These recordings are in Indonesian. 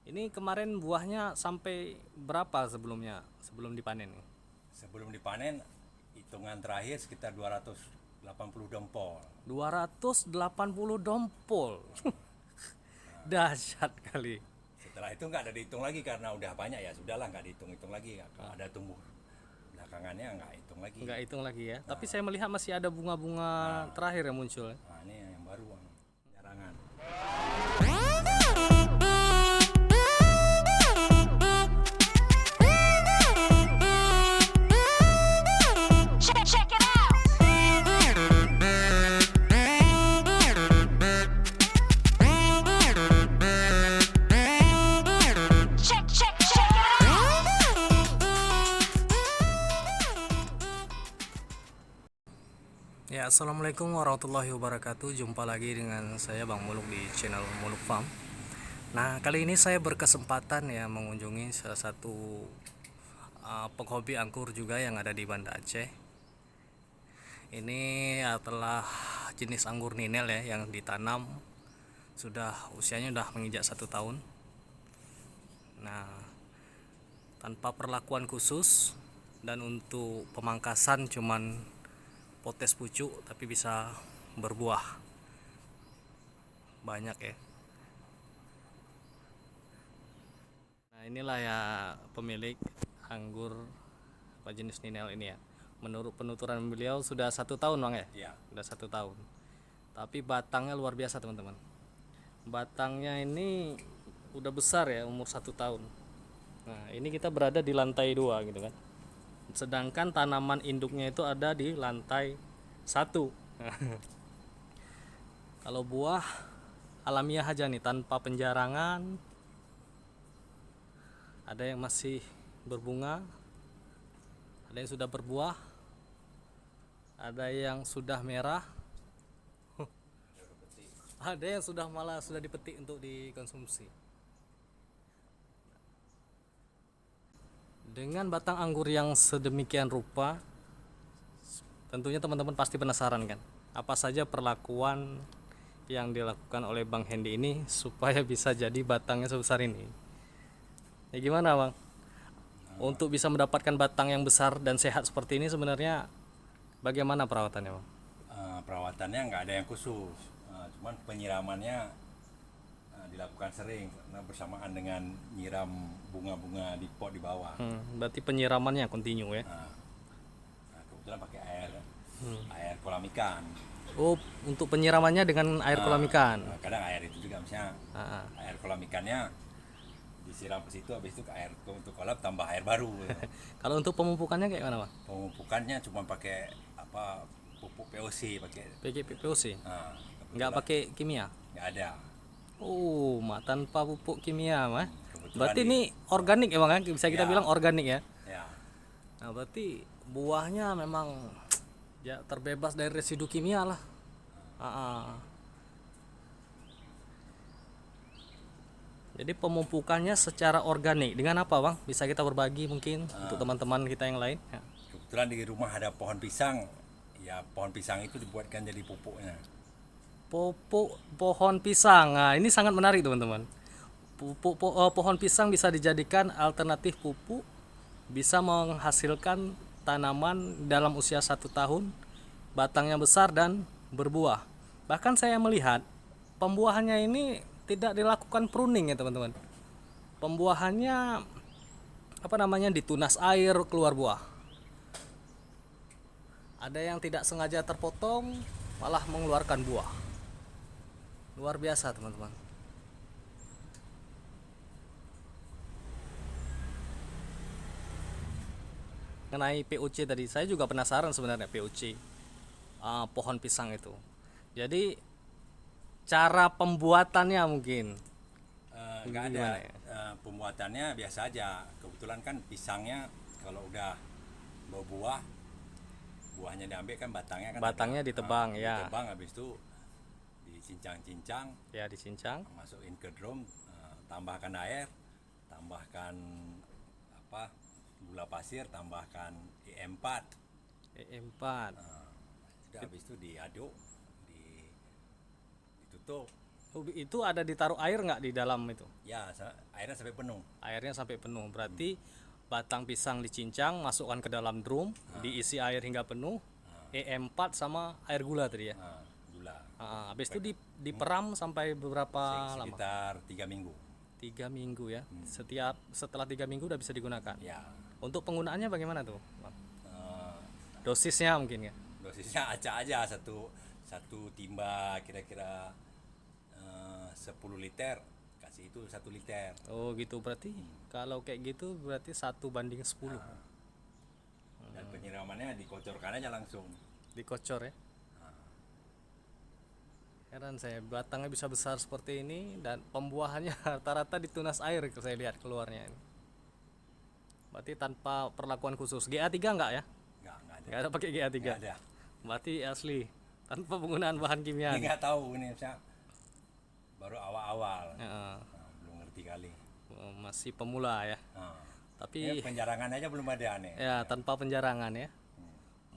Ini kemarin buahnya sampai berapa sebelum dipanen nih? Sebelum dipanen, hitungan terakhir sekitar 280 dempol. 280 dompol. Dahsyat kali. Setelah itu nggak ada dihitung lagi karena udah banyak ya, sudahlah nggak dihitung-hitung lagi. Kalau ada tumbuh belakangannya nggak hitung lagi. Nggak hitung lagi ya. Tapi Nah, saya melihat masih ada bunga-bunga nah, terakhir yang muncul ya. nah, ini yang baru, jarangan. Check it out. Check it out. Ya, assalamualaikum warahmatullahi wabarakatuh. Jumpa lagi dengan saya Bang Muluk di channel Muluk Farm. Nah, kali ini saya berkesempatan ya mengunjungi salah satu penghobi anggur juga yang ada di Banda Aceh. Ini adalah jenis anggur ninel ya yang ditanam usianya sudah menginjak 1 tahun. Nah, tanpa perlakuan khusus, dan untuk pemangkasan cuman potes pucuk tapi bisa berbuah banyak ya. Nah, inilah ya pemilik anggur apa jenis ninel ini ya. Menurut penuturan beliau sudah 1 tahun Bang ya. Ya, Sudah 1 tahun, tapi batangnya luar biasa teman-teman. Batangnya ini udah besar ya, umur 1 tahun. Nah, ini kita berada di lantai 2 gitu kan, sedangkan tanaman induknya itu ada di lantai 1. Kalau buah alamiah aja nih, tanpa penjarangan. Ada yang masih berbunga, ada yang sudah berbuah, ada yang sudah merah, ada yang sudah dipetik untuk dikonsumsi. Dengan batang anggur yang sedemikian rupa, tentunya teman-teman pasti penasaran kan, apa saja perlakuan yang dilakukan oleh Bang Hendy ini supaya bisa jadi batangnya sebesar ini. Ya gimana Bang? Untuk bisa mendapatkan batang yang besar dan sehat seperti ini sebenarnya bagaimana perawatannya Bang? perawatannya nggak ada yang khusus. Cuman penyiramannya dilakukan sering karena bersamaan dengan nyiram bunga-bunga di pot di bawah. Berarti penyiramannya kontinu ya? Nah, kebetulan pakai air kolam ikan. Oh, untuk penyiramannya dengan air kolam ikan. Kadang air itu juga misalnya Ah, ah. air kolam ikannya disiram ke situ, habis itu ke air untuk kolam tambah air baru. Kalau untuk pemupukannya kayak mana Bang? Pemupukannya cuma pakai apa, pupuk POC pakai. PGPPOC? Nah, Nggak kebetulan pakai kimia? nggak ada. Oh, tanpa pupuk kimia mah. Kebetulan Berarti ini organik ya Bang ya? Bisa kita Ya. bilang organik ya. Ya, Nah, berarti buahnya memang ya terbebas dari residu kimia lah. Ah, ah. Jadi pemupukannya secara organik. Dengan apa Bang? Bisa kita berbagi mungkin untuk teman-teman kita yang lain? Ya. kebetulan di rumah ada pohon pisang. Ya, pohon pisang itu dibuatkan jadi pupuknya. Pupuk pohon pisang. Nah, ini sangat menarik teman-teman. Pohon pisang bisa dijadikan alternatif pupuk, bisa menghasilkan tanaman dalam usia 1 tahun, batangnya besar dan berbuah. Bahkan saya melihat pembuahannya ini tidak dilakukan pruning ya teman-teman. Pembuahannya apa namanya, ditunas air keluar buah. Ada yang tidak sengaja terpotong malah mengeluarkan buah. Luar biasa teman-teman. Mengenai POC tadi, saya juga penasaran sebenarnya POC, pohon pisang itu. Jadi cara pembuatannya mungkin Nggak ada. gimana ya? Pembuatannya biasa aja. Kebetulan kan pisangnya kalau udah berbuah, buahnya diambil kan batangnya kan Batangnya ada. ditebang, ya. Ditebang, habis itu dicincang-cincang, Ya, dicincang. masukin ke drum, tambahkan air, tambahkan apa, gula pasir, tambahkan E4. E4. Sudah, habis itu diaduk, ditutup. Itu ada ditaruh air nggak di dalam itu? Ya, airnya sampai penuh. Airnya sampai penuh. Berarti batang pisang dicincang, masukkan ke dalam drum, diisi air hingga penuh, E4 sama air gula tadi ya. Nah, gula. Habis itu diperam sampai beberapa lama? Sekitar 3 minggu. 3 minggu ya. Setelah 3 minggu udah bisa digunakan. Ya. Untuk penggunaannya bagaimana tuh, Bang? eh, Dosisnya mungkin ya. Dosisnya acak aja, satu timba kira-kira 10 liter, kasih itu 1 liter. Oh gitu, berarti kalau kayak gitu berarti 1:10 Dan penyiramannya dikocorkan aja langsung. dikocor ya. Heran saya, batangnya bisa besar seperti ini dan pembuahannya rata-rata di tunas air saya lihat keluarnya ini. Berarti tanpa perlakuan khusus. GA3 enggak ya? Nggak ada. Enggak ada pakai GA3. Nggak ada. Berarti asli tanpa penggunaan bahan kimia. Ini nggak tahu ini saya baru awal-awal. Heeh. Nah, belum ngerti kali. Masih pemula ya. Nah, Tapi penjarangan aja belum ada nih. ya tanpa penjarangan ya.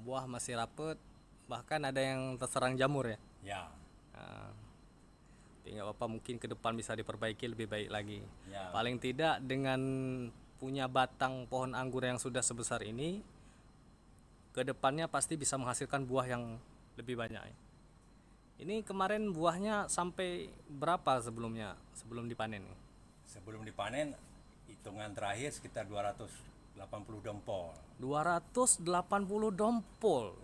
Buah masih rapet, bahkan ada yang terserang jamur ya. Ya, Nah, tapi nggak apa-apa, mungkin ke depan bisa diperbaiki lebih baik lagi. ya. Paling tidak dengan punya batang pohon anggur yang sudah sebesar ini, ke depannya pasti bisa menghasilkan buah yang lebih banyak. Ini kemarin buahnya sampai berapa sebelum dipanen? Sebelum dipanen, hitungan terakhir sekitar 280 dompol. 280 dompol.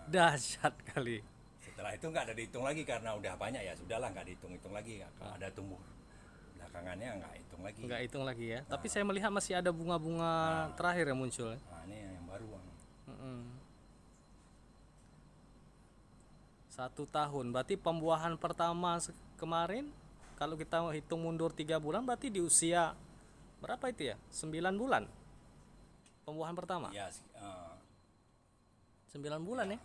Dahsyat kali. Setelah itu nggak ada dihitung lagi karena udah banyak ya, sudahlah nggak dihitung-hitung lagi. Kalau ada tumbuh belakangannya nggak hitung lagi. Nggak hitung lagi ya. Tapi saya melihat masih ada bunga-bunga terakhir yang muncul. Nah, ini yang baru. Mm-mm. 1 tahun, berarti pembuahan pertama kemarin kalau kita hitung mundur 3 bulan berarti di usia berapa itu ya? 9 bulan pembuahan pertama. Ya, 9 bulan ya.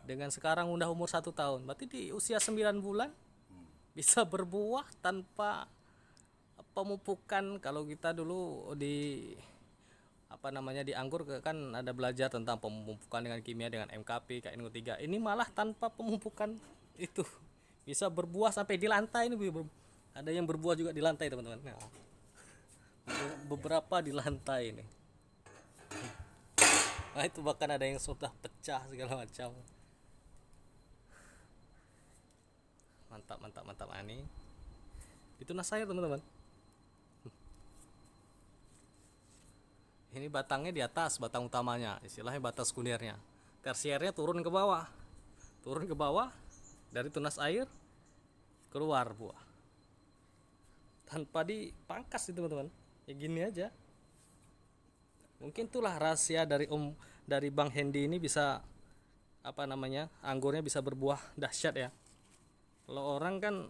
Dengan sekarang udah umur 1 tahun, berarti di usia 9 bulan bisa berbuah tanpa pemupukan. Kalau kita dulu di di anggur kan ada belajar tentang pemupukan dengan kimia dengan MKP, KNO3. Ini malah tanpa pemupukan itu bisa berbuah sampai di lantai ini. Ada yang berbuah juga di lantai, teman-teman. Nah, beberapa di lantai ini. Nah, itu bahkan ada yang sudah pecah segala macam. Mantap ini. Itu nas saya, teman-teman. Ini batangnya di atas, batang utamanya, istilahnya batas kunirnya. Tersiernya turun ke bawah. Dari tunas air keluar buah. Tanpa dipangkas itu, teman-teman. Ya gini aja. Mungkin itulah rahasia dari Bang Hendy ini bisa anggurnya bisa berbuah dahsyat ya. Kalau orang kan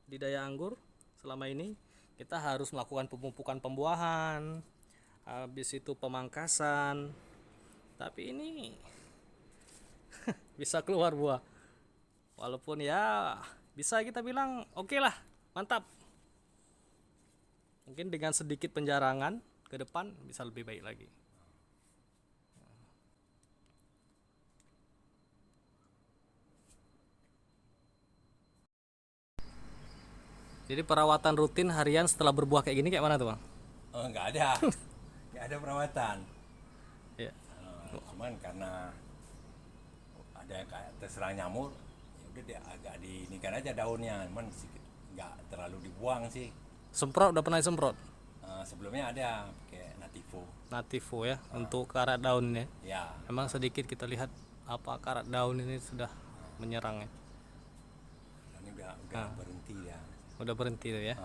di daya anggur selama ini kita harus melakukan pemupukan pembuahan, habis itu pemangkasan, tapi ini bisa keluar buah. Walaupun ya bisa kita bilang oke lah, mantap. Mungkin dengan sedikit penjarangan ke depan bisa lebih baik lagi. Jadi perawatan rutin harian setelah berbuah kayak gini kayak mana tuh, Bang? Oh, nggak ada. Nggak ada perawatan. Ya. Cuman karena ada yang kayak terserang nyamur, ya udah dia agak diinikan aja daunnya, cuman sedikit nggak terlalu dibuang sih. Semprot udah pernah disemprot? Sebelumnya ada pakai Nativo ya, untuk karat daun ya. ya. Emang sedikit kita lihat karat daun ini sudah menyerang ya. Dan ini udah berhenti ya. Udah berhenti tuh ya.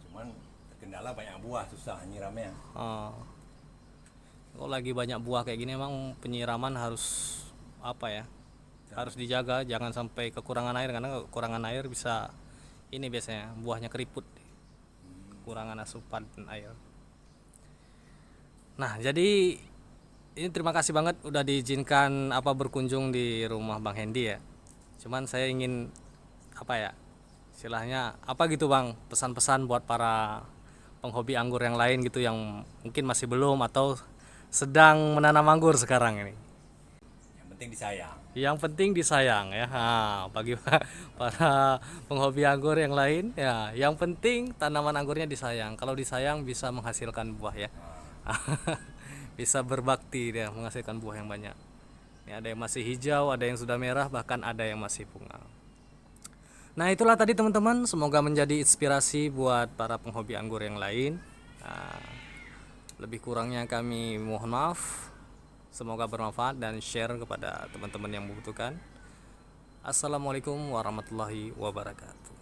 Cuman terkendala banyak buah, susah nyiramnya. Kalau lagi banyak buah kayak gini emang penyiraman harus harus dijaga, jangan sampai kekurangan air, karena kekurangan air bisa ini biasanya buahnya keriput, kekurangan asupan air. Nah, jadi ini terima kasih banget udah diizinkan berkunjung di rumah Bang Hendy ya. Cuman saya ingin istilahnya gitu Bang, pesan-pesan buat para penghobi anggur yang lain gitu yang mungkin masih belum atau sedang menanam anggur sekarang ini. Yang penting disayang. Yang penting disayang ya. Bagi para penghobi anggur yang lain ya, yang penting tanaman anggurnya disayang. Kalau disayang bisa menghasilkan buah ya. Bisa berbakti dia menghasilkan buah yang banyak. Ini ada yang masih hijau, ada yang sudah merah, bahkan ada yang masih bunga. Nah, itulah tadi teman-teman, semoga menjadi inspirasi buat para penghobi anggur yang lain. Nah, lebih kurangnya kami mohon maaf. Semoga bermanfaat dan share kepada teman-teman yang membutuhkan. Assalamualaikum warahmatullahi wabarakatuh.